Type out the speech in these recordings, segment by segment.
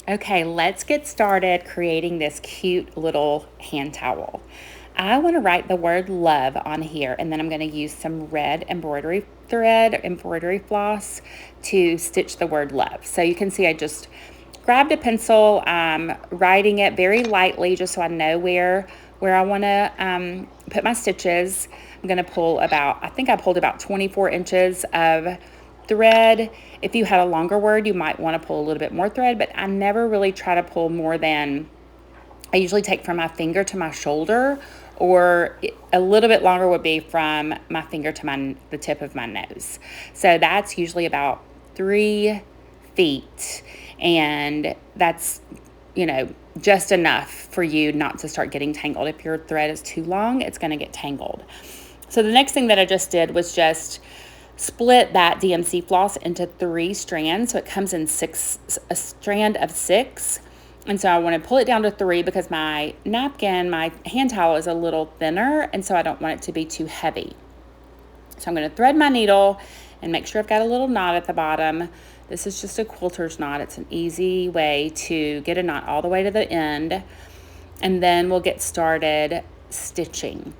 Okay, let's get started creating this cute little hand towel. I want to write the word love on here, and then I'm going to use some red embroidery thread, embroidery floss to stitch the word love. So you can see I just grabbed a pencil, writing it very lightly just so I know where I want to put my stitches. I'm going to pull I think I pulled about 24 inches of thread. If you had a longer word, you might want to pull a little bit more thread, but I never really try to pull more than, I usually take from my finger to my shoulder, or a little bit longer would be from my finger to the tip of my nose. So that's usually about 3 feet, and that's, just enough for you not to start getting tangled. If your thread is too long, it's going to get tangled. So the next thing that I just did was just split that DMC floss into 3 strands. So it comes in a strand of 6. And so I want to pull it down to 3 because my napkin, my hand towel is a little thinner. And so I don't want it to be too heavy. So I'm going to thread my needle and make sure I've got a little knot at the bottom. This is just a quilter's knot. It's an easy way to get a knot all the way to the end. And then we'll get started stitching.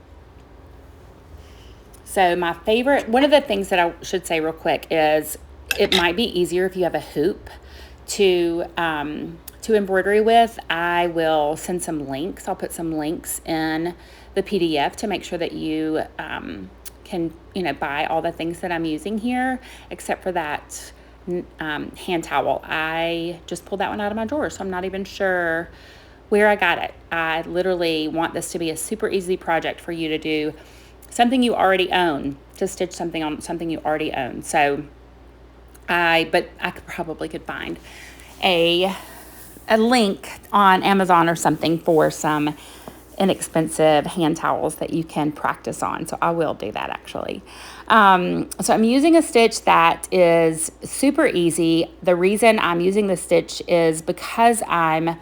So one of the things that I should say real quick is it might be easier if you have a hoop to embroidery with. I will send some links. I'll put some links in the PDF to make sure that you can, buy all the things that I'm using here, except for that hand towel. I just pulled that one out of my drawer, so I'm not even sure where I got it. I literally want this to be a super easy project for you to do. Something you already own, to stitch something on something you already own. So I probably could find a link on Amazon or something for some inexpensive hand towels that you can practice on. So I will do that actually. So I'm using a stitch that is super easy. The reason I'm using the stitch is because I'm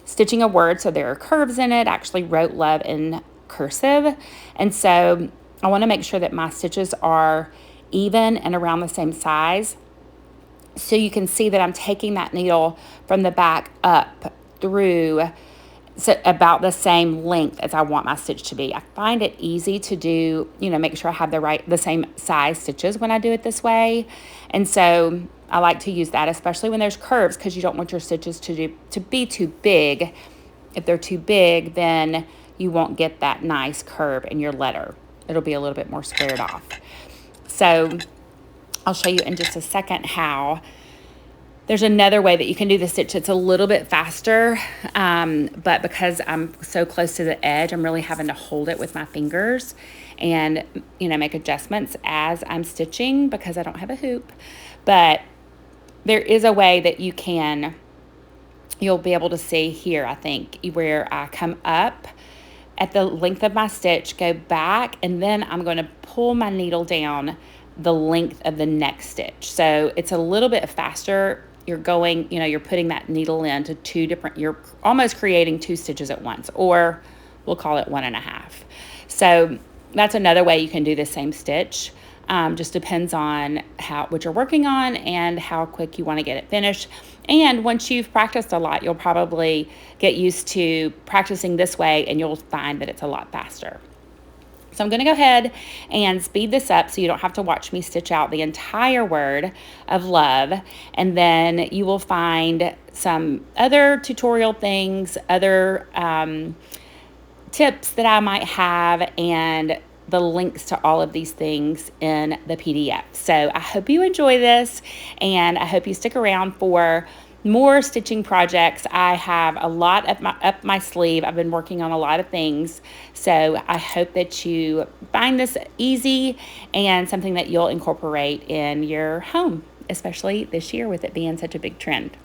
stitching a word, so there are curves in it. I actually wrote love in cursive, and so I want to make sure that my stitches are even and around the same size. So you can see that I'm taking that needle from the back up through about the same length as I want my stitch to be. I find it easy to do, make sure I have the same size stitches when I do it this way. And so I like to use that, especially when there's curves, because you don't want your stitches to be too big. If they're too big, then you won't get that nice curve in your letter. It'll be a little bit more squared off. So I'll show you in just a second how. There's another way that you can do the stitch. It's a little bit faster, but because I'm so close to the edge, I'm really having to hold it with my fingers and, make adjustments as I'm stitching because I don't have a hoop. But there is a way that you'll be able to see here, I think, where I come up at the length of my stitch, go back, and then I'm going to pull my needle down the length of the next stitch. So it's a little bit faster. You're putting that needle into you're almost creating 2 stitches at once, or we'll call it 1.5. So that's another way you can do the same stitch. Just depends on what you're working on and how quick you want to get it finished. And once you've practiced a lot, you'll probably get used to practicing this way, and you'll find that it's a lot faster. So I'm going to go ahead and speed this up so you don't have to watch me stitch out the entire word of love. And then you will find some other tutorial things, other tips that I might have, and the links to all of these things in the PDF. So I hope you enjoy this, and I hope you stick around for more stitching projects. I have a lot up my sleeve. I've been working on a lot of things. So I hope that you find this easy and something that you'll incorporate in your home, especially this year with it being such a big trend.